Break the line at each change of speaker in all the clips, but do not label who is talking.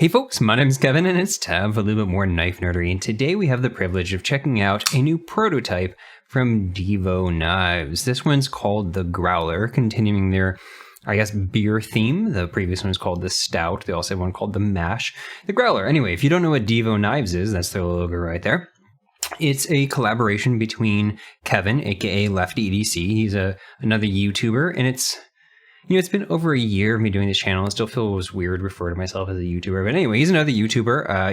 Hey folks, my name's Kevin and it's time for a little bit more knife nerdery, and today we have the privilege of checking out a new prototype from Divo Knives. This one's called the Growler, continuing their, I guess, beer theme. The previous one was called the Stout. They also have one called the Mash. The Growler. Anyway, if you don't know what Divo Knives is, that's their logo right there. It's a collaboration between Kevin, aka Lefty EDC. He's another YouTuber, and it's been over a year of me doing this channel. I still feel it was weird to refer to myself as a YouTuber. But anyway, he's another YouTuber.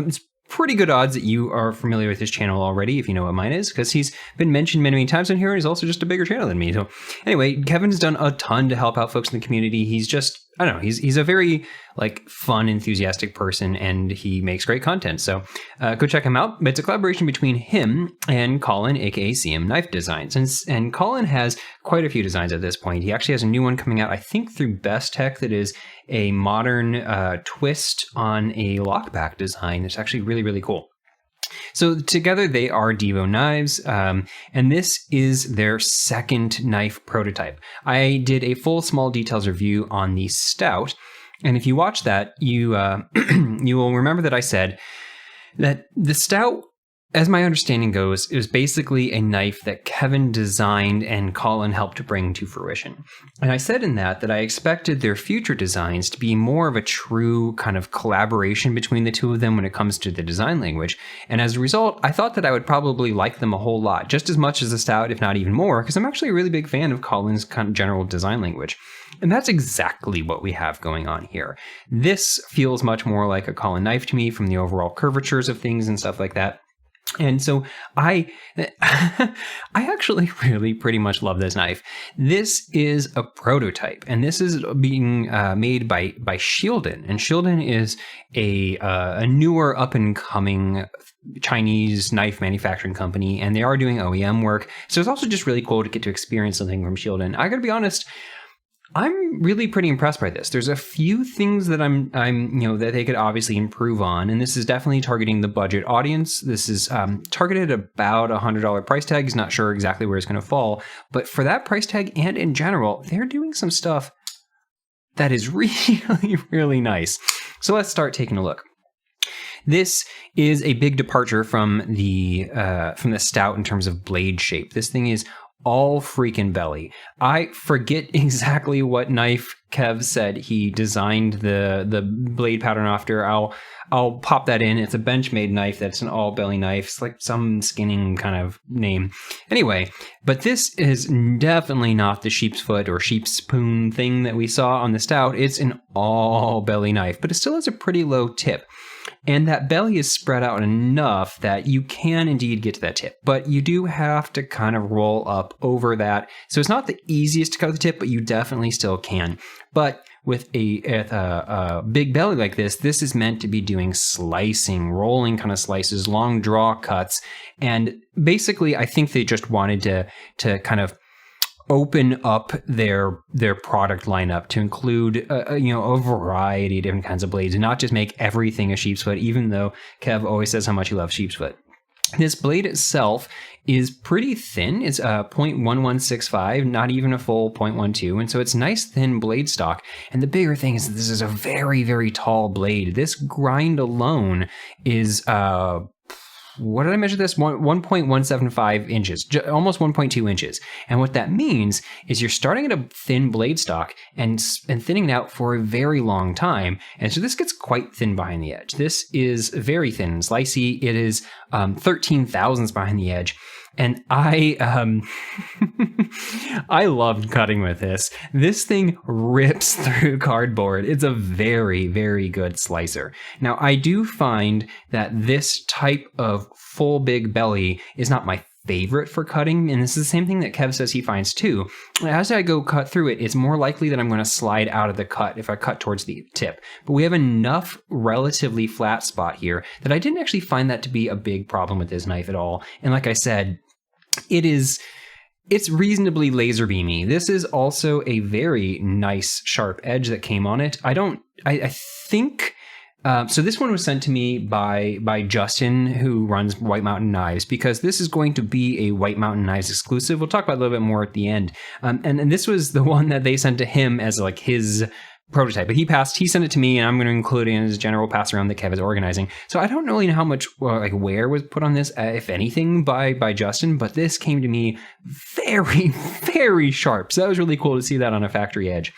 It's pretty good odds that you are familiar with his channel already, if you know what mine is, because he's been mentioned many, many times on here, and he's also just a bigger channel than me. So anyway, Kevin's done a ton to help out folks in the community. He's just, I don't know, he's a very fun, enthusiastic person, and he makes great content. So go check him out. But it's a collaboration between him and Colin, aka CM Knife Designs. And Colin has quite a few designs at this point. He actually has a new one coming out, I think, through Best Tech, that is a modern twist on a lockback design. It's actually really, really cool. So together they are Divo Knives, and this is their second knife prototype. I did a full small details review on the Stout, and if you watch that, you you will remember that I said that the Stout, as my understanding goes, it was basically a knife that Kevin designed and Colin helped to bring to fruition. And I said in that I expected their future designs to be more of a true kind of collaboration between the two of them when it comes to the design language. And as a result, I thought that I would probably like them a whole lot, just as much as the Stout, if not even more, because I'm actually a really big fan of Colin's kind of general design language. And that's exactly what we have going on here. This feels much more like a Colin knife to me from the overall curvatures of things and stuff like that. And so I actually really pretty much love this knife. This is a prototype, and this is being made by Shieldon. And Shieldon is a newer up-and-coming Chinese knife manufacturing company, and they are doing OEM work. So it's also just really cool to get to experience something from Shieldon. I gotta be honest, I'm really pretty impressed by this. There's a few things that I'm that they could obviously improve on, and this is definitely targeting the budget audience. This is targeted about $100 price tag. He's not sure exactly where it's going to fall, but for that price tag and in general, they're doing some stuff that is really, really nice. So let's start taking a look. This is a big departure from the Stout in terms of blade shape. This thing is all freaking belly. I forget exactly what knife Kev said he designed the blade pattern after. I'll pop that in. It's a Benchmade knife that's an all belly knife. It's like some skinning kind of name. Anyway, but this is definitely not the sheep's foot or sheep's spoon thing that we saw on the Stout. It's an all belly knife, but it still has a pretty low tip. And that belly is spread out enough that you can indeed get to that tip, but you do have to kind of roll up over that. So it's not the easiest to cut the tip, but you definitely still can. But with a big belly like this, this is meant to be doing slicing, rolling kind of slices, long draw cuts. And basically, I think they just wanted to kind of open up their product lineup to include a variety of different kinds of blades and not just make everything a sheep's foot, even though Kev always says how much he loves sheep's foot. This blade itself is pretty thin. It's 0.1165, not even a full 0.12, and so it's nice thin blade stock. And the bigger thing is that this is a very, very tall blade. This grind alone is what did I measure this? 1.175 inches, almost 1.2 inches. And what that means is you're starting at a thin blade stock and thinning it out for a very long time. And so this gets quite thin behind the edge. This is very thin and slicey. It is 13 thousandths behind the edge. And I loved cutting with this. This thing rips through cardboard. It's a very, very good slicer. Now, I do find that this type of full big belly is not my favorite for cutting, and this is the same thing that Kev says he finds too. As I go cut through it, it's more likely that I'm going to slide out of the cut if I cut towards the tip. But we have enough relatively flat spot here that I didn't actually find that to be a big problem with this knife at all. And like I said, it's reasonably laser beamy. This is also a very nice sharp edge that came on it. I think So this one was sent to me by Justin, who runs White Mountain Knives, because this is going to be a White Mountain Knives exclusive. We'll talk about it a little bit more at the end. And this was the one that they sent to him as like his prototype, but he sent it to me, and I'm going to include it in his general pass around that Kev is organizing. So I don't really know how much like wear was put on this, if anything, by Justin, but this came to me very, very sharp. So that was really cool to see that on a factory edge.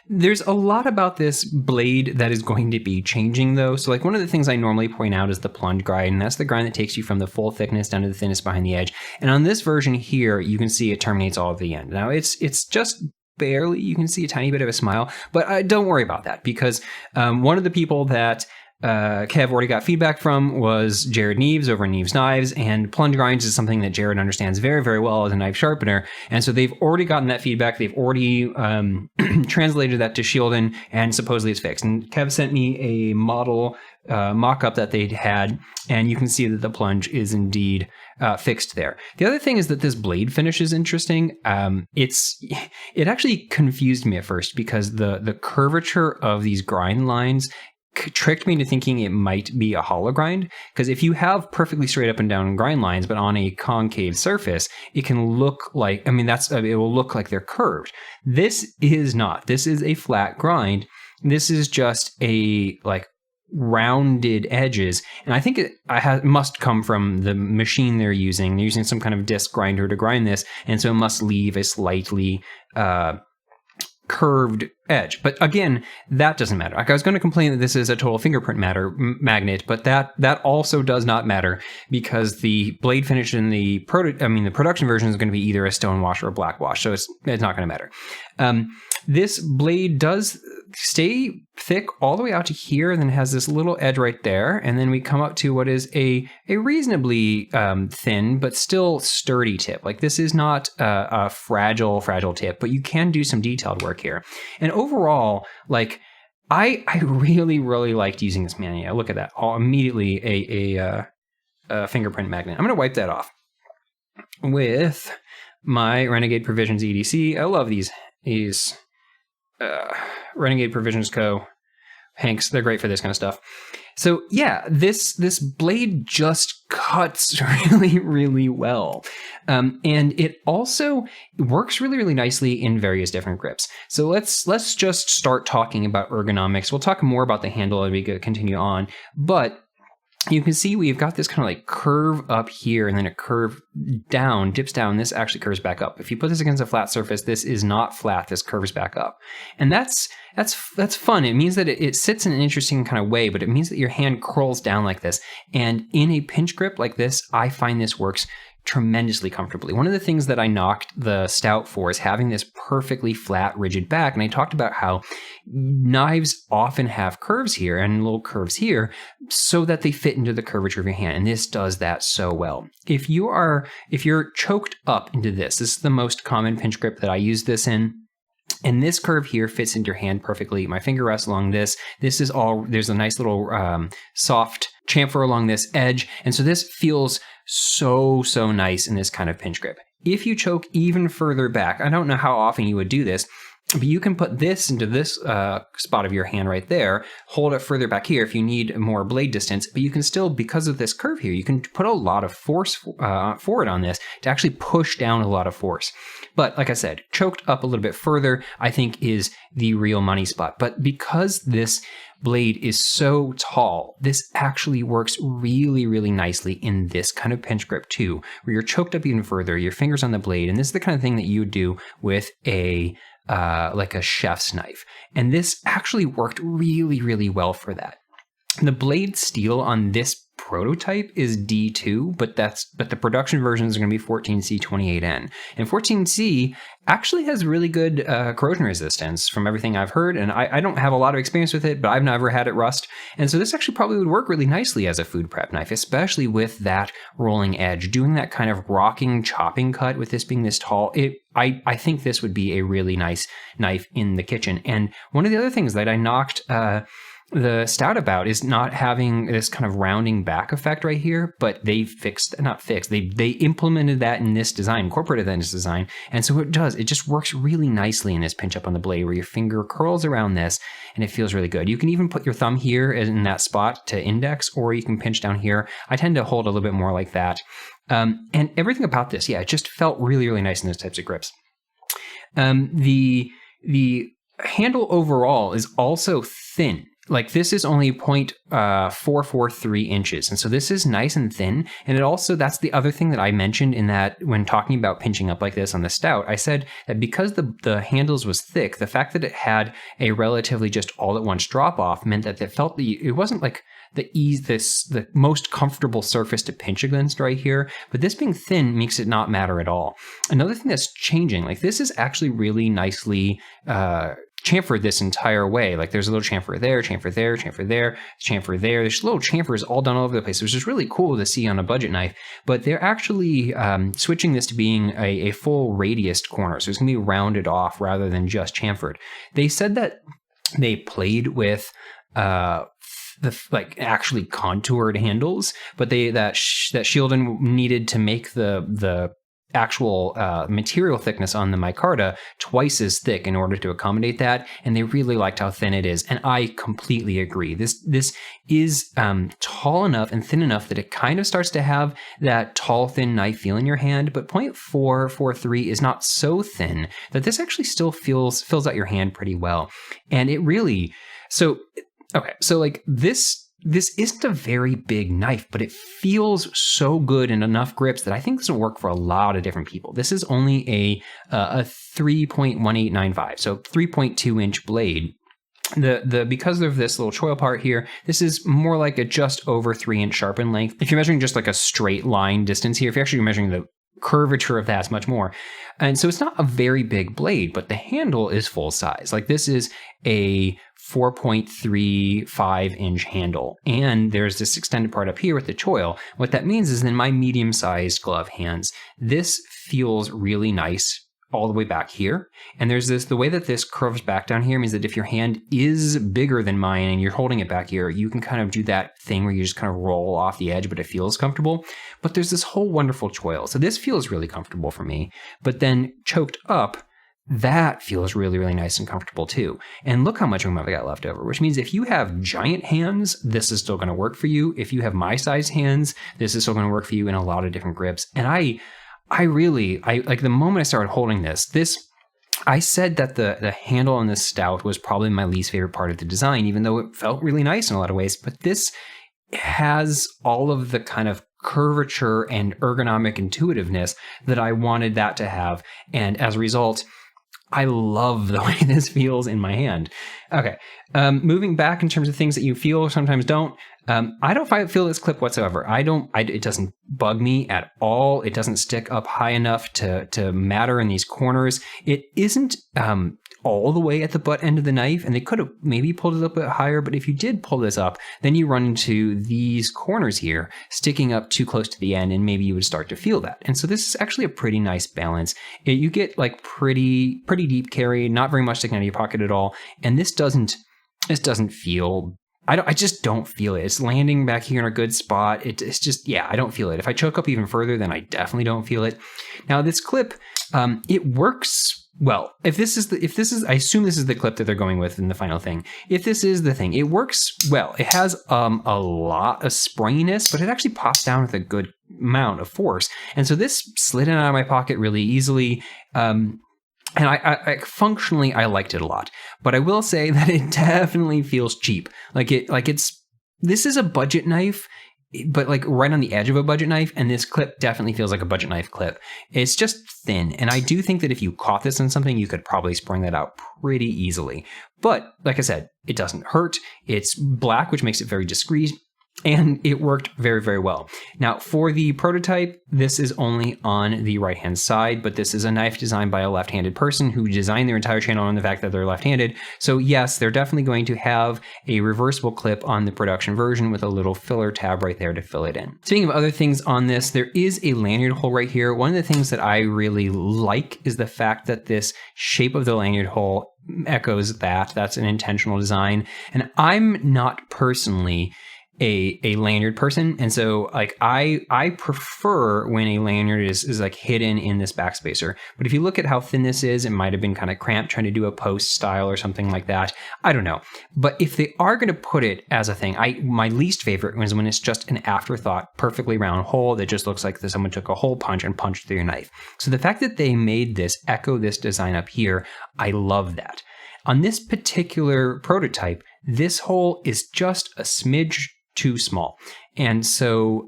There's a lot about this blade that is going to be changing, though. So like one of the things I normally point out is the plunge grind, and that's the grind that takes you from the full thickness down to the thinnest behind the edge. And on this version here, you can see it terminates all at the end. Now it's just barely, you can see a tiny bit of a smile, but don't worry about that, because one of the people that Kev already got feedback from was Jared Neves over at Neves Knives, and plunge grinds is something that Jared understands very, very well as a knife sharpener, and so they've already gotten that feedback. They've already translated that to Shieldon, and supposedly it's fixed. And Kev sent me a model mock-up that they'd had, and you can see that the plunge is indeed fixed there. The other thing is that this blade finish is interesting. It actually confused me at first, because the curvature of these grind lines tricked me into thinking it might be a hollow grind, because if you have perfectly straight up and down grind lines but on a concave surface, it can look like, it will look like they're curved. This is not. This is a flat grind. This is just a like rounded edges, and I think it must come from the machine they're using. They're using some kind of disc grinder to grind this, and so it must leave a slightly curved edge. But again, that doesn't matter. Like, I was going to complain that this is a total fingerprint magnet, but that also does not matter, because the blade finish in the production version is going to be either a stone wash or a black wash, so it's not going to matter. This blade does stay thick all the way out to here, and then has this little edge right there, and then we come up to what is a reasonably thin but still sturdy tip. Like, this is not a fragile tip, but you can do some detailed work here. And overall, like, I really, really liked using this man. Yeah, look at that. Immediately a fingerprint magnet. I'm going to wipe that off with my Renegade Provisions EDC. I love these Renegade Provisions Co. Hanks. They're great for this kind of stuff. So yeah, this blade just cuts really, really well. And it also works really, really nicely in various different grips. So let's just start talking about ergonomics. We'll talk more about the handle as we continue on, but you can see we've got this kind of like curve up here, and then a curve down, dips down. This actually curves back up. If you put this against a flat surface, this is not flat. This curves back up. And that's fun. It means that it sits in an interesting kind of way, but it means that your hand curls down like this. And in a pinch grip like this, I find this works tremendously comfortably. One of the things that I knocked the Stout for is having this perfectly flat, rigid back. And I talked about how knives often have curves here and little curves here so that they fit into the curvature of your hand. And this does that so well. If you're choked up into this is the most common pinch grip that I use this in. And this curve here fits into your hand perfectly. My finger rests along this. This is all, there's a nice little soft chamfer along this edge. And so this feels so nice in this kind of pinch grip. If you choke even further back, I don't know how often you would do this, but you can put this into this spot of your hand right there, hold it further back here if you need more blade distance, but you can still, because of this curve here, you can put a lot of force forward on this to actually push down a lot of force. But like I said, choked up a little bit further, I think is the real money spot. But because this blade is so tall, this actually works really, really nicely in this kind of pinch grip too, where you're choked up even further, your fingers on the blade, and this is the kind of thing that you would do with like a chef's knife. And this actually worked really, really well for that. The blade steel on this prototype is D2, but the production version is going to be 14C28N. And 14C actually has really good corrosion resistance from everything I've heard, and I don't have a lot of experience with it, but I've never had it rust. And so this actually probably would work really nicely as a food prep knife, especially with that rolling edge. Doing that kind of rocking, chopping cut with this being this tall, I think this would be a really nice knife in the kitchen. And one of the other things that I knocked the Stout about is not having this kind of rounding back effect right here, but they implemented that in this design, incorporated that in this design, and so it just works really nicely in this pinch up on the blade where your finger curls around this and it feels really good. You can even put your thumb here in that spot to index, or you can pinch down here. I tend to hold a little bit more like that. And everything about this, yeah, it just felt really, really nice in those types of grips. The handle overall is also thin. Like this is only 0.443 inches. And so this is nice and thin. And it also, that's the other thing that I mentioned in that when talking about pinching up like this on the Stout, I said that because the handles was thick, the fact that it had a relatively just all at once drop off meant that it wasn't like the most comfortable surface to pinch against right here, but this being thin makes it not matter at all. Another thing that's changing, like this is actually really nicely, chamfered this entire way. Like there's a little chamfer there, chamfer there, chamfer there, chamfer there. There's little chamfers all done all over the place, which is really cool to see on a budget knife. But they're actually switching this to being a full radius corner. So it's going to be rounded off rather than just chamfered. They said that they played with actually contoured handles, but that Shieldon needed to make the actual material thickness on the micarta twice as thick in order to accommodate that, and they really liked how thin it is, and I completely agree. This is tall enough and thin enough that it kind of starts to have that tall, thin knife feel in your hand, but 0.443 is not so thin that this actually still fills out your hand pretty well, and it really so like this isn't a very big knife, but it feels so good in enough grips that I think this will work for a lot of different people. This is only a 3.1895, so 3.2 inch blade. Because of this little choil part here, this is more like a just over 3 inch sharpen length. If you're measuring just like a straight line distance here, if you're actually measuring the curvature of that, it's much more. And so it's not a very big blade, but the handle is full size. Like this is a 4.35 inch handle. And there's this extended part up here with the choil. What that means is in my medium-sized glove hands, this feels really nice all the way back here. And there's the way that this curves back down here means that if your hand is bigger than mine and you're holding it back here, you can kind of do that thing where you just kind of roll off the edge, but it feels comfortable. But there's this whole wonderful choil. So this feels really comfortable for me, but then choked up, that feels really, really nice and comfortable too. And look how much room I've got left over, which means if you have giant hands, this is still going to work for you. If you have my size hands, this is still going to work for you in a lot of different grips. And I like the moment I started holding this, I said that the handle on this Stout was probably my least favorite part of the design, even though it felt really nice in a lot of ways. But this has all of the kind of curvature and ergonomic intuitiveness that I wanted that to have. And as a result, I love the way this feels in my hand. Okay, moving back in terms of things that you feel or sometimes don't. I don't feel this clip whatsoever. It doesn't bug me at all. It doesn't stick up high enough to matter in these corners. It isn't all the way at the butt end of the knife, and they could have maybe pulled it up a bit higher, but if you did pull this up, then you run into these corners here sticking up too close to the end, and maybe you would start to feel that. And so this is actually a pretty nice balance. You get like pretty deep carry, not very much sticking out of your pocket at all, and this doesn't feel, I just don't feel it. It's landing back here in a good spot. It's just, yeah, I don't feel it. If I choke up even further, then I definitely don't feel it. Now this clip, it works well. I assume this is the clip that they're going with in the final thing. If this is the thing, it works well. It has a lot of springiness, but it actually pops down with a good amount of force. And so this slid in and out of my pocket really easily. And I functionally, I liked it a lot, but I will say that it definitely feels cheap. This is a budget knife, but like right on the edge of a budget knife, and this clip definitely feels like a budget knife clip. It's just thin, and I do think that if you caught this on something, you could probably spring that out pretty easily. But like I said, it doesn't hurt. It's black, which makes it very discreet. And it worked very, very well. Now, for the prototype, this is only on the right-hand side, but this is a knife designed by a left-handed person who designed their entire channel on the fact that they're left-handed. So yes, they're definitely going to have a reversible clip on the production version with a little filler tab right there to fill it in. Speaking of other things on this, there is a lanyard hole right here. One of the things that I really like is the fact that this shape of the lanyard hole echoes that. That's an intentional design. And I'm not personally a lanyard person, and so like I prefer when a lanyard is like hidden in this backspacer. But if you look at how thin this is, it might have been kind of cramped trying to do a post style or something like that. I don't know. But if they are going to put it as a thing, my least favorite was when it's just an afterthought, perfectly round hole that just looks like someone took a hole punch and punched through your knife. So the fact that they made this echo this design up here, I love that. On this particular prototype, this hole is just a smidge too small. And so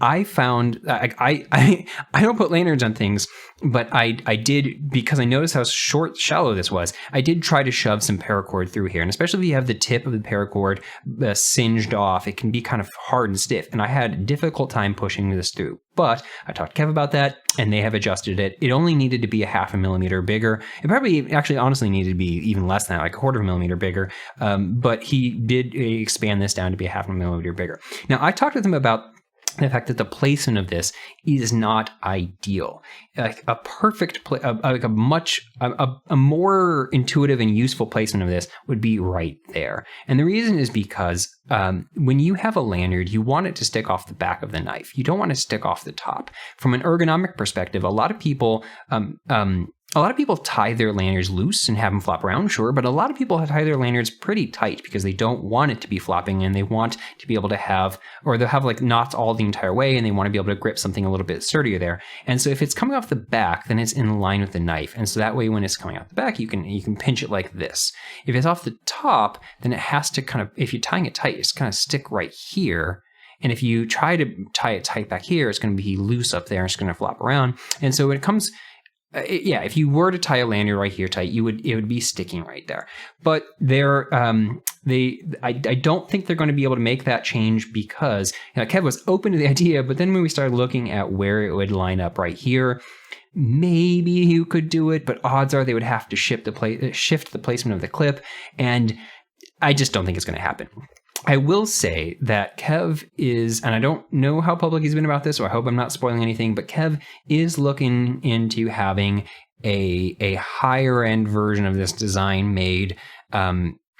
I found, I don't put lanyards on things, but I did, because I noticed how shallow this was, I did try to shove some paracord through here. And especially if you have the tip of the paracord singed off, it can be kind of hard and stiff. And I had a difficult time pushing this through. But I talked to Kev about that, and they have adjusted it. It only needed to be a 0.5 millimeter bigger. It probably actually honestly needed to be even less than that, like 1/4 millimeter bigger. But he did expand this down to be a 0.5 millimeter bigger. Now, I talked with him about the fact that the placement of this is not ideal. Like a perfect, like a more intuitive and useful placement of this would be right there. And the reason is because when you have a lanyard, you want it to stick off the back of the knife. You don't want it to stick off the top. From an ergonomic perspective, a lot of people tie their lanyards loose and have them flop around, sure, but a lot of people tie their lanyards pretty tight because they don't want it to be flopping, and they want to be able to have, or they'll have like knots all the entire way, and they want to be able to grip something a little bit sturdier there. And so if it's coming off the back, then it's in line with the knife. And so that way when it's coming out the back, you can pinch it like this. If it's off the top, then it has to kind of, if you're tying it tight, it's kind of stick right here. And if you try to tie it tight back here, it's going to be loose up there, and it's going to flop around. And so when it comes, if you were to tie a lanyard right here tight, it would be sticking right there. But I don't think they're going to be able to make that change because Kev was open to the idea, but then when we started looking at where it would line up right here, maybe you could do it, but odds are they would have to shift the placement of the clip, and I just don't think it's going to happen. I will say that Kev is, and I don't know how public he's been about this, so I hope I'm not spoiling anything, but Kev is looking into having a higher end version of this design made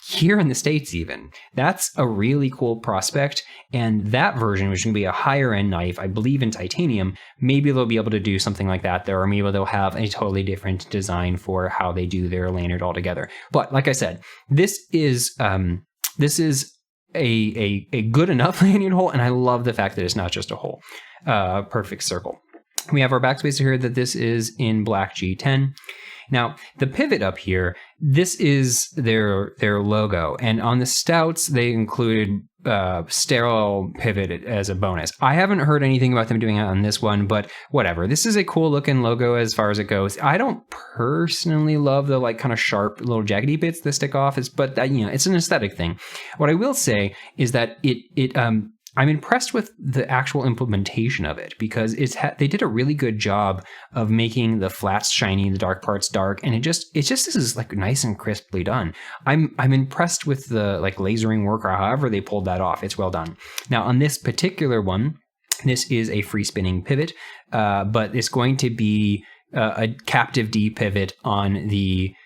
here in the States even. That's a really cool prospect, and that version, which is going to be a higher end knife, I believe in titanium, maybe they'll be able to do something like that there, or maybe they'll have a totally different design for how they do their lanyard altogether. But like I said, this is a good enough lanyard hole, and I love the fact that it's not just a hole, perfect circle. We have our backspacer here that this is in black G10. Now the pivot up here, this is their logo, and on the Stouts they included sterile pivot as a bonus. I haven't heard anything about them doing it on this one, but whatever. This is a cool looking logo as far as it goes. I don't personally love the like kind of sharp little jaggedy bits that stick off, but it's an aesthetic thing. What I will say is that I'm impressed with the actual implementation of it, because they did a really good job of making the flats shiny, the dark parts dark, and it just is like nice and crisply done. I'm impressed with the like lasering work, or however they pulled that off. It's well done. Now on this particular one, this is a free spinning pivot, but it's going to be a captive D pivot on the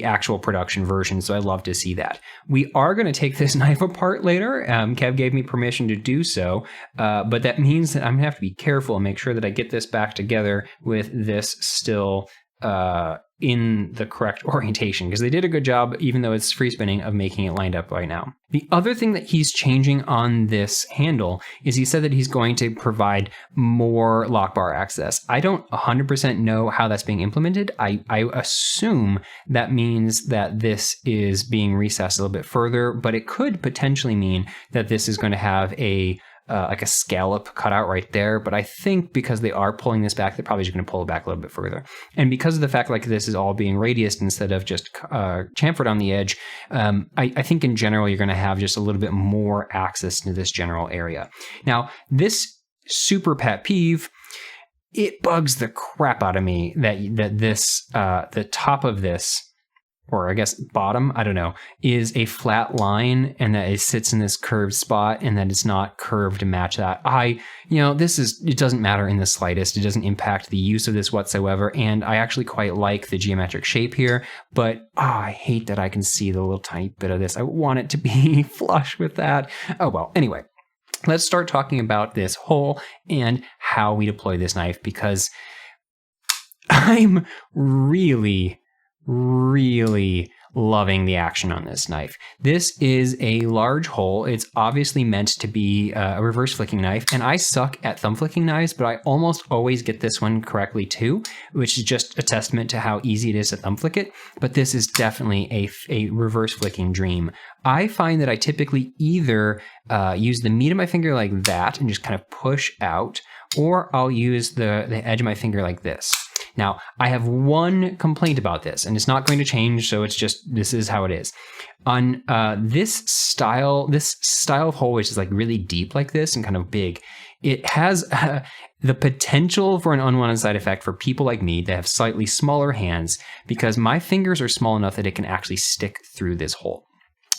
actual production version, so I love to see that. We are going to take this knife apart later. Kev gave me permission to do so, but that means that I'm going to have to be careful and make sure that I get this back together with this still in the correct orientation, because they did a good job, even though it's free spinning, of making it lined up right now. The other thing that he's changing on this handle is he said that he's going to provide more lock bar access. I don't 100% know how that's being implemented. I assume that means that this is being recessed a little bit further, but it could potentially mean that this is going to have like a scallop cut out right there. But I think because they are pulling this back, they're probably just going to pull it back a little bit further. And because of the fact like this is all being radiused instead of just chamfered on the edge, I think in general you're going to have just a little bit more access to this general area. Now, this super pet peeve, it bugs the crap out of me that this the top of this, or I guess bottom, I don't know, is a flat line, and that it sits in this curved spot, and that it's not curved to match that. It doesn't matter in the slightest. It doesn't impact the use of this whatsoever, and I actually quite like the geometric shape here, but I hate that I can see the little tiny bit of this. I want it to be flush with that. Oh well, anyway. Let's start talking about this hole and how we deploy this knife, because I'm really loving the action on this knife. This is a large hole. It's obviously meant to be a reverse flicking knife, and I suck at thumb flicking knives, but I almost always get this one correctly too, which is just a testament to how easy it is to thumb flick it. But this is definitely a reverse flicking dream. I find that I typically either use the meat of my finger like that and just kind of push out, or I'll use the edge of my finger like this. Now, I have one complaint about this, and it's not going to change, so it's just, this is how it is. On this style of hole, which is like really deep like this and kind of big, it has the potential for an unwanted side effect for people like me that have slightly smaller hands, because my fingers are small enough that it can actually stick through this hole.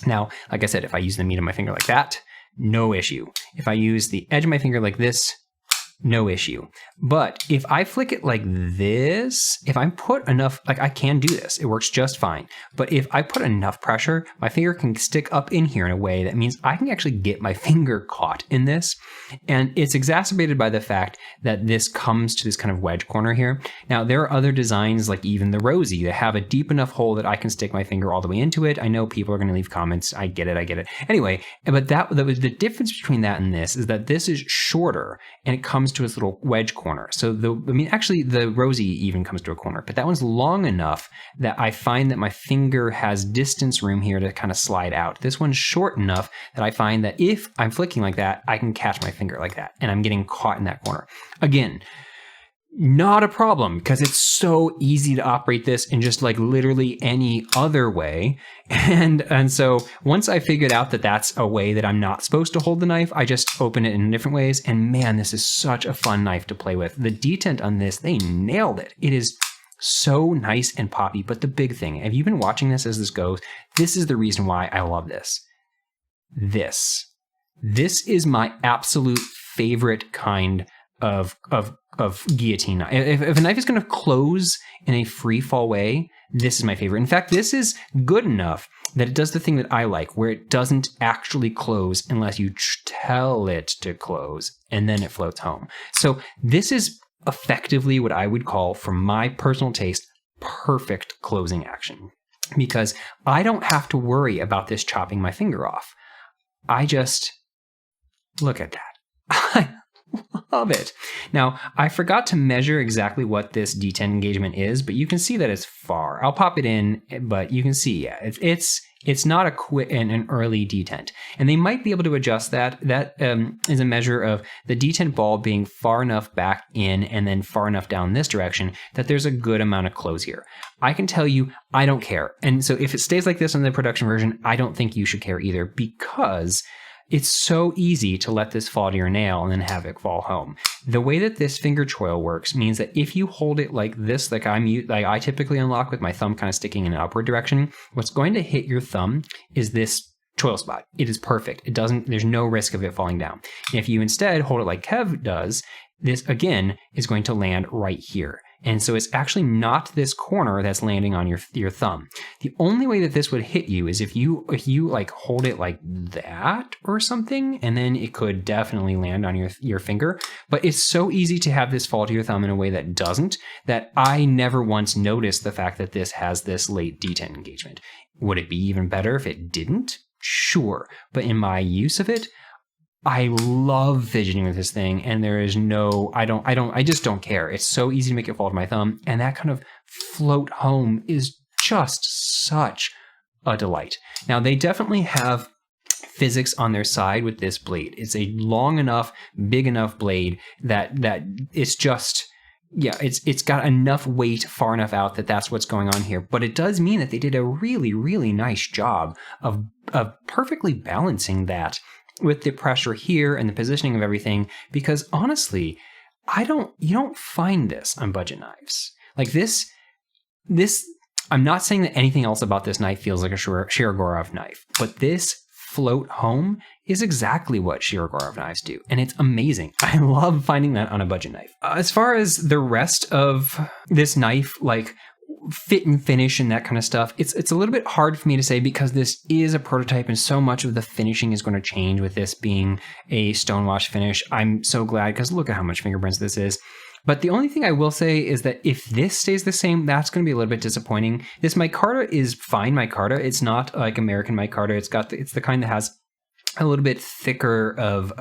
Now, like I said, if I use the meat of my finger like that, no issue. If I use the edge of my finger like this, no issue. But if I flick it like this, if I put enough, like I can do this, it works just fine. But if I put enough pressure, my finger can stick up in here in a way that means I can actually get my finger caught in this. And it's exacerbated by the fact that this comes to this kind of wedge corner here. Now, there are other designs like even the Rosie that have a deep enough hole that I can stick my finger all the way into it. I know people are going to leave comments. I get it. Anyway, but the difference between that and this is that this is shorter and it comes to its little wedge corner. So actually the Rosie even comes to a corner, but that one's long enough that I find that my finger has distance room here to kind of slide out. This one's short enough that I find that if I'm flicking like that, I can catch my finger like that, and I'm getting caught in that corner. Again, not a problem, because it's so easy to operate this in just like literally any other way. And so once I figured out that that's a way that I'm not supposed to hold the knife, I just open it in different ways. And man, this is such a fun knife to play with. The detent on this, they nailed it. It is so nice and poppy. But the big thing, have you been watching this as this goes? This is the reason why I love this. This is my absolute favorite kind of guillotine knife. If a knife is going to close in a free fall way, this is my favorite. In fact, this is good enough that it does the thing that I like, where it doesn't actually close unless you tell it to close, and then it floats home. So this is effectively what I would call, from my personal taste, perfect closing action, because I don't have to worry about this chopping my finger off. I just look at that. I love it. Now, I forgot to measure exactly what this detent engagement is, but you can see that it's far. I'll pop it in, but you can see, yeah, it's not an early detent. And they might be able to adjust that. That is a measure of the detent ball being far enough back in and then far enough down this direction that there's a good amount of close here. I can tell you, I don't care. And so if it stays like this on the production version, I don't think you should care either, because it's so easy to let this fall to your nail and then have it fall home. The way that this finger choil works means that if you hold it like this, like I typically unlock with my thumb kind of sticking in an upward direction, what's going to hit your thumb is this choil spot. It is perfect. There's no risk of it falling down. And if you instead hold it like Kev does, this again is going to land right here. And so it's actually not this corner that's landing on your thumb. The only way that this would hit you is if you like hold it like that or something, and then it could definitely land on your finger. But it's so easy to have this fall to your thumb in a way that doesn't, that I never once noticed the fact that this has this late detent engagement. Would it be even better if it didn't? Sure. But in my use of it, I love fidgeting with this thing, and there is I just don't care. It's so easy to make it fall to my thumb, and that kind of float home is just such a delight. Now, they definitely have physics on their side with this blade. It's a long enough, big enough blade that it's just, yeah, it's got enough weight far enough out that that's what's going on here. But it does mean that they did a really, really nice job of perfectly balancing that with the pressure here and the positioning of everything, because honestly, you don't find this on budget knives. Like this, I'm not saying that anything else about this knife feels like a Shirogorov knife, but this float home is exactly what Shirogorov knives do, and it's amazing. I love finding that on a budget knife. As far as the rest of this knife, like fit and finish and that kind of stuff, it's a little bit hard for me to say, because this is a prototype and so much of the finishing is going to change with this being a stonewash finish. I'm so glad, because look at how much fingerprints this is. But the only thing I will say is that if this stays the same, that's going to be a little bit disappointing. This micarta is fine micarta. It's not like American micarta. It's the kind that has a little bit thicker of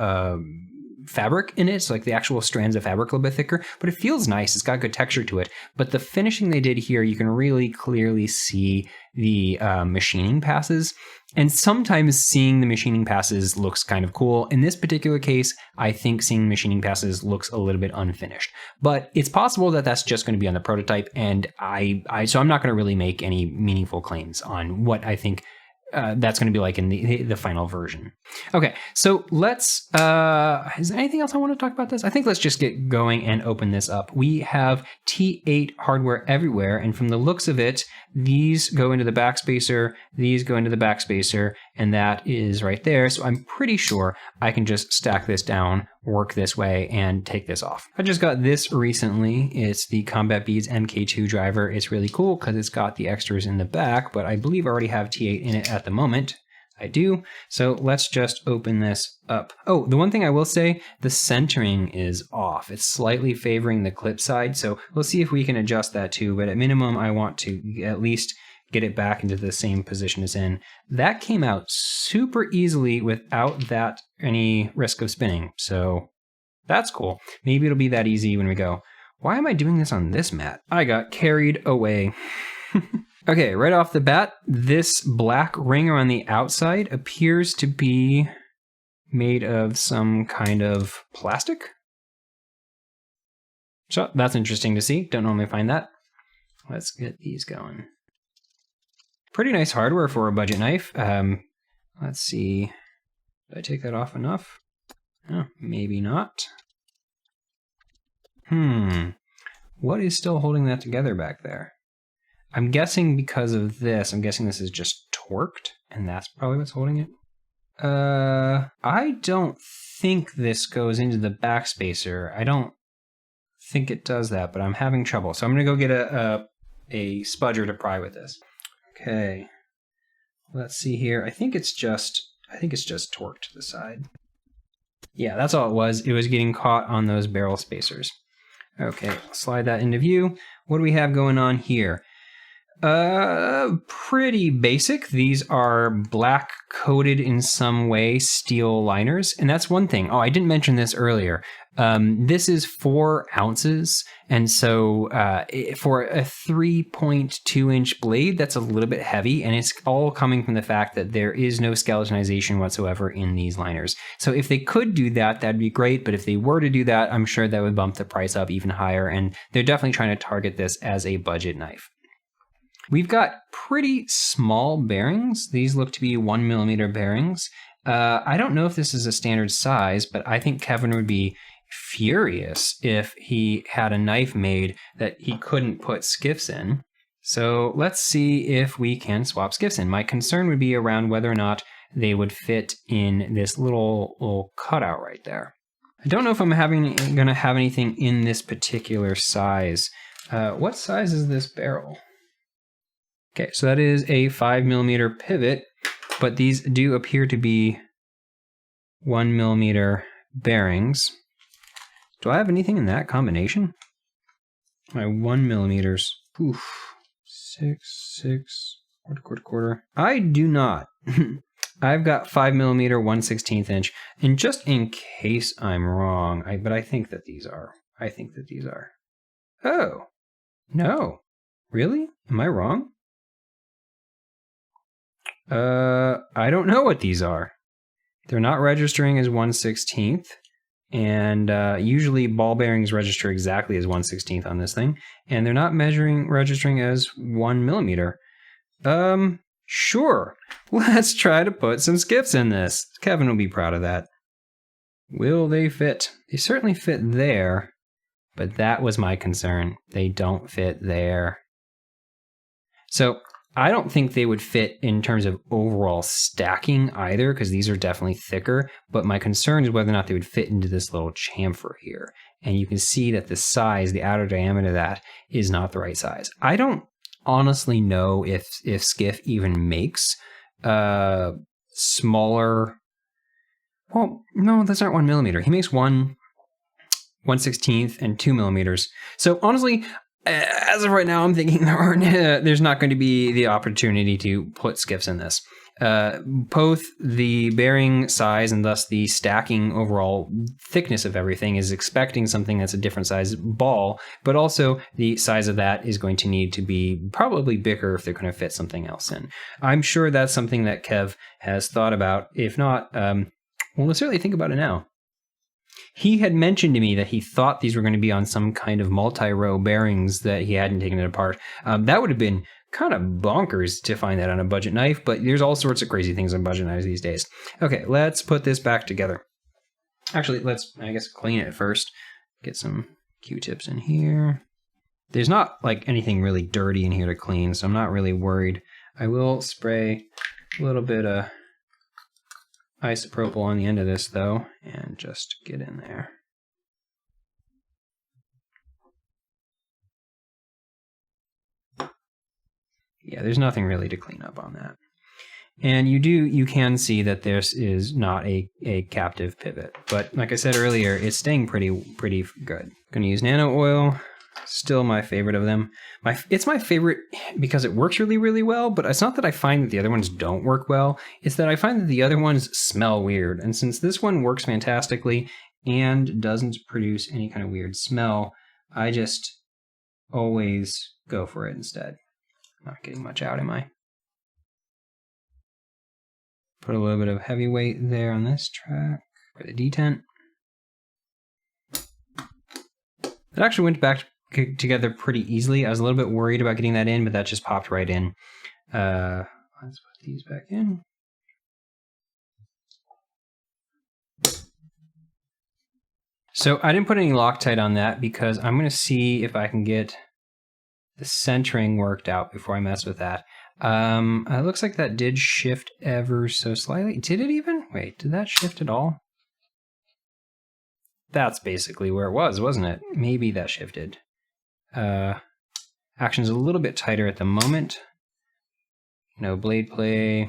fabric in it. So like the actual strands of fabric a little bit thicker, but it feels nice. It's got good texture to it. But the finishing they did here, you can really clearly see the machining passes. And sometimes seeing the machining passes looks kind of cool. In this particular case, I think seeing machining passes looks a little bit unfinished. But it's possible that that's just going to be on the prototype, and so I'm not going to really make any meaningful claims on what I think that's going to be like in the final version. Okay, so let's, is there anything else I want to talk about this? I think let's just get going and open this up. We have T8 hardware everywhere, and from the looks of it, these go into the backspacer, these go into the backspacer, and that is right there. So I'm pretty sure I can just stack this down, work this way, and take this off. I just got this recently. It's the Combat Beads MK2 driver. It's really cool because it's got the extras in the back, but I believe I already have T8 in it at the moment. I do. So let's just open this up. Oh, the one thing I will say, the centering is off. It's slightly favoring the clip side. So we'll see if we can adjust that too. But at minimum, I want to at least get it back into the same position it's in. That came out super easily without that any risk of spinning. So that's cool. Maybe it'll be that easy when we go. Why am I doing this on this mat? I got carried away. Okay, right off the bat, this black ring on the outside appears to be made of some kind of plastic. So that's interesting to see. Don't normally find that. Let's get these going. Pretty nice hardware for a budget knife. Let's see. Did I take that off enough? Oh, maybe not. What is still holding that together back there? I'm guessing because of this, I'm guessing this is just torqued, and that's probably what's holding it. I don't think this goes into the backspacer. I don't think it does that, but I'm having trouble. So I'm gonna go get a spudger to pry with this. Okay, let's see here. I think it's just torqued to the side. Yeah, that's all it was. It was getting caught on those barrel spacers. Okay, slide that into view. What do we have going on here? Pretty basic. These are black coated in some way steel liners. And that's one thing. Oh, I didn't mention this earlier. This is 4 ounces. And so, for a 3.2 inch blade, that's a little bit heavy. And it's all coming from the fact that there is no skeletonization whatsoever in these liners. So if they could do that, that'd be great. But if they were to do that, I'm sure that would bump the price up even higher. And they're definitely trying to target this as a budget knife. We've got pretty small bearings. These look to be 1mm bearings. I don't know if this is a standard size, but I think Kevin would be furious if he had a knife made that he couldn't put skiffs in. So let's see if we can swap skiffs in. My concern would be around whether or not they would fit in this little cutout right there. I don't know if I'm going to have anything in this particular size. What size is this barrel? Okay, so that is a 5mm pivot, but these do appear to be 1mm bearings. Do I have anything in that combination? My 1mm. Oof. 6, quarter. I do not. I've got 5mm 1/16 inch, and just in case I'm wrong, but I think that these are. Oh, no. Really? Am I wrong? I don't know what these are. They're not registering as 1/16, and usually ball bearings register exactly as 1/16 on this thing, and they're not registering as 1mm. Sure. Let's try to put some skiffs in this. Kevin will be proud of that. Will they fit? They certainly fit there, but that was my concern. They don't fit there. So I don't think they would fit in terms of overall stacking either, because these are definitely thicker, but my concern is whether or not they would fit into this little chamfer here. And you can see that the size, the outer diameter of that is not the right size. I don't honestly know if Skiff even makes smaller, well, no, those aren't 1mm. He makes 1 1/16 and 2 millimeters. So honestly, as of right now, I'm thinking there's not going to be the opportunity to put skiffs in this. Both the bearing size and thus the stacking overall thickness of everything is expecting something that's a different size ball, but also the size of that is going to need to be probably bigger if they're going to fit something else in. I'm sure that's something that Kev has thought about. If not, well, let's certainly think about it now. He had mentioned to me that he thought these were going to be on some kind of multi-row bearings that he hadn't taken it apart. That would have been kind of bonkers to find that on a budget knife, but there's all sorts of crazy things on budget knives these days. Okay, let's put this back together. Actually, let's, I guess, clean it first. Get some Q-tips in here. There's not like anything really dirty in here to clean, so I'm not really worried. I will spray a little bit of isopropyl on the end of this though, and just get in there. Yeah, there's nothing really to clean up on that. And you can see that this is not a captive pivot, but like I said earlier, it's staying pretty good. Gonna use nano oil, still my favorite of them. It's my favorite because it works really well, but it's not that I find that the other ones don't work well, it's that I find that the other ones smell weird. And since this one works fantastically and doesn't produce any kind of weird smell, I just always go for it instead. Not getting much out, am I? Put a little bit of heavy weight there on this track for the detent. It actually went back together pretty easily. I was a little bit worried about getting that in, but that just popped right in. Let's put these back in. So I didn't put any Loctite on that because I'm going to see if I can get the centering worked out before I mess with that. It looks like that did shift ever so slightly. Did it even? Wait, did that shift at all? That's basically where it was, wasn't it? Maybe that shifted. Action's a little bit tighter at the moment. No blade play.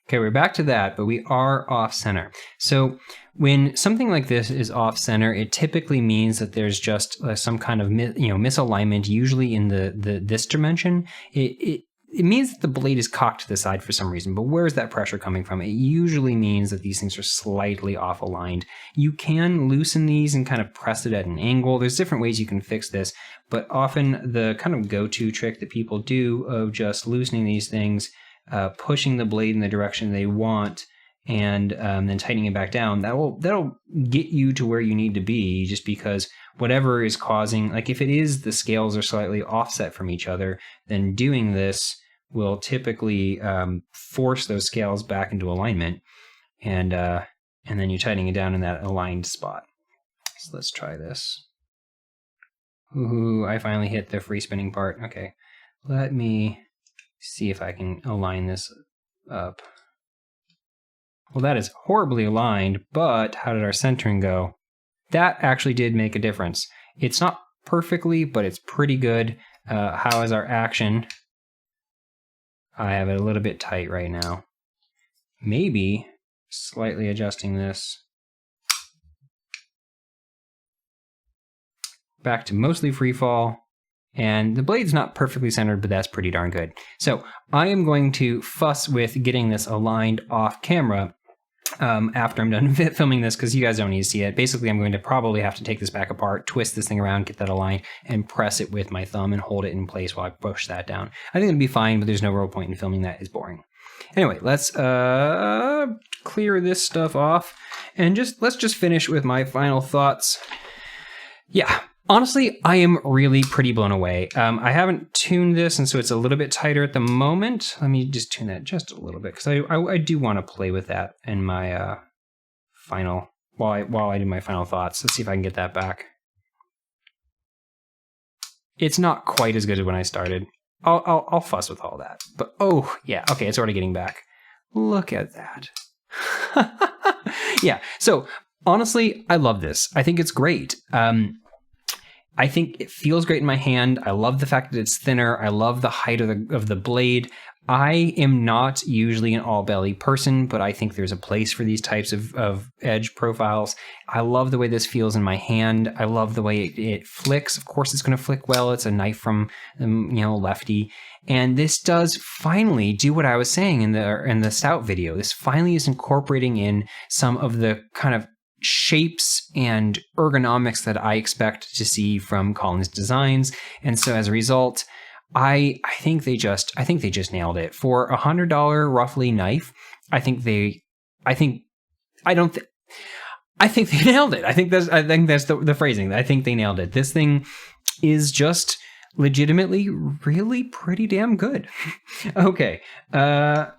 Okay, we're back to that, but we are off center. So when something like this is off center, it typically means that there's just some kind of misalignment, usually in this dimension. It means that the blade is cocked to the side for some reason, but where is that pressure coming from? It usually means that these things are slightly off aligned. You can loosen these and kind of press it at an angle. There's different ways you can fix this, but often the kind of go-to trick that people do of just loosening these things, pushing the blade in the direction they want, and then tightening it back down, that'll get you to where you need to be, just because whatever is causing, like if it is the scales are slightly offset from each other, then doing this will typically force those scales back into alignment, and then you're tightening it down in that aligned spot. So let's try this. Ooh, I finally hit the free spinning part. Okay, let me see if I can align this up. Well, that is horribly aligned, but how did our centering go? That actually did make a difference. It's not perfectly, but it's pretty good. How is our action? I have it a little bit tight right now. Maybe slightly adjusting this back to mostly free fall. And the blade's not perfectly centered, but that's pretty darn good. So I am going to fuss with getting this aligned off camera after I'm done filming this, because you guys don't need to see it. Basically, I'm going to probably have to take this back apart, twist this thing around, get that aligned, and press it with my thumb and hold it in place while I push that down. I think it'll be fine, but there's no real point in filming that. It's boring. Anyway, let's clear this stuff off, and let's just finish with my final thoughts. Yeah. Honestly, I am really pretty blown away. I haven't tuned this, and so it's a little bit tighter at the moment. Let me just tune that just a little bit, because I do want to play with that in my final, while I do my final thoughts. Let's see if I can get that back. It's not quite as good as when I started. I'll fuss with all that. But oh, yeah, okay, it's already getting back. Look at that. Yeah, so honestly, I love this. I think it's great. I think it feels great in my hand. I love the fact that it's thinner. I love the height of the blade. I am not usually an all belly person, but I think there's a place for these types of edge profiles. I love the way this feels in my hand. I love the way it flicks. Of course, it's going to flick well. It's a knife from, lefty. And this does finally do what I was saying in the Stout video. This finally is incorporating in some of the kind of shapes and ergonomics that I expect to see from Colin's designs. And so as a result, I think they just nailed it. For $100 roughly knife, I think they nailed it. I think that's the phrasing. I think they nailed it. This thing is just legitimately really pretty damn good. Okay. Yeah,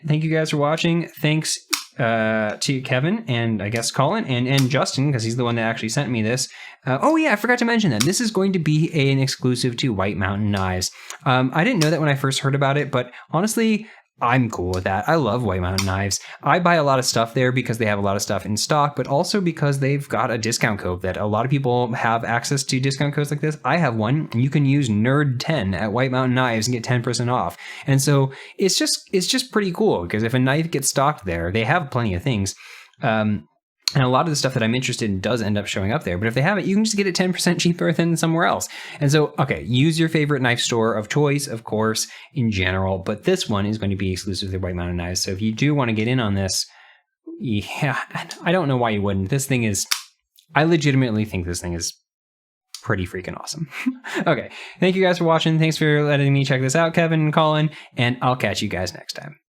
thank you guys for watching. Thanks to Kevin and I guess Colin and Justin, because he's the one that actually sent me this. Oh yeah, I forgot to mention that this is going to be an exclusive to White Mountain Knives. I didn't know that when I first heard about it, but honestly, I'm cool with that. I love White Mountain Knives. I buy a lot of stuff there because they have a lot of stuff in stock, but also because they've got a discount code that a lot of people have access to discount codes like this. I have one, and you can use NERD10 at White Mountain Knives and get 10% off. And so it's just pretty cool because if a knife gets stocked there, they have plenty of things. And a lot of the stuff that I'm interested in does end up showing up there. But if they have it, you can just get it 10% cheaper than somewhere else. And so, okay, use your favorite knife store of choice, of course, in general. But this one is going to be exclusive to White Mountain Knives. So if you do want to get in on this, yeah, I don't know why you wouldn't. This thing is, I legitimately think this thing is pretty freaking awesome. Okay, thank you guys for watching. Thanks for letting me check this out, Kevin and Colin. And I'll catch you guys next time.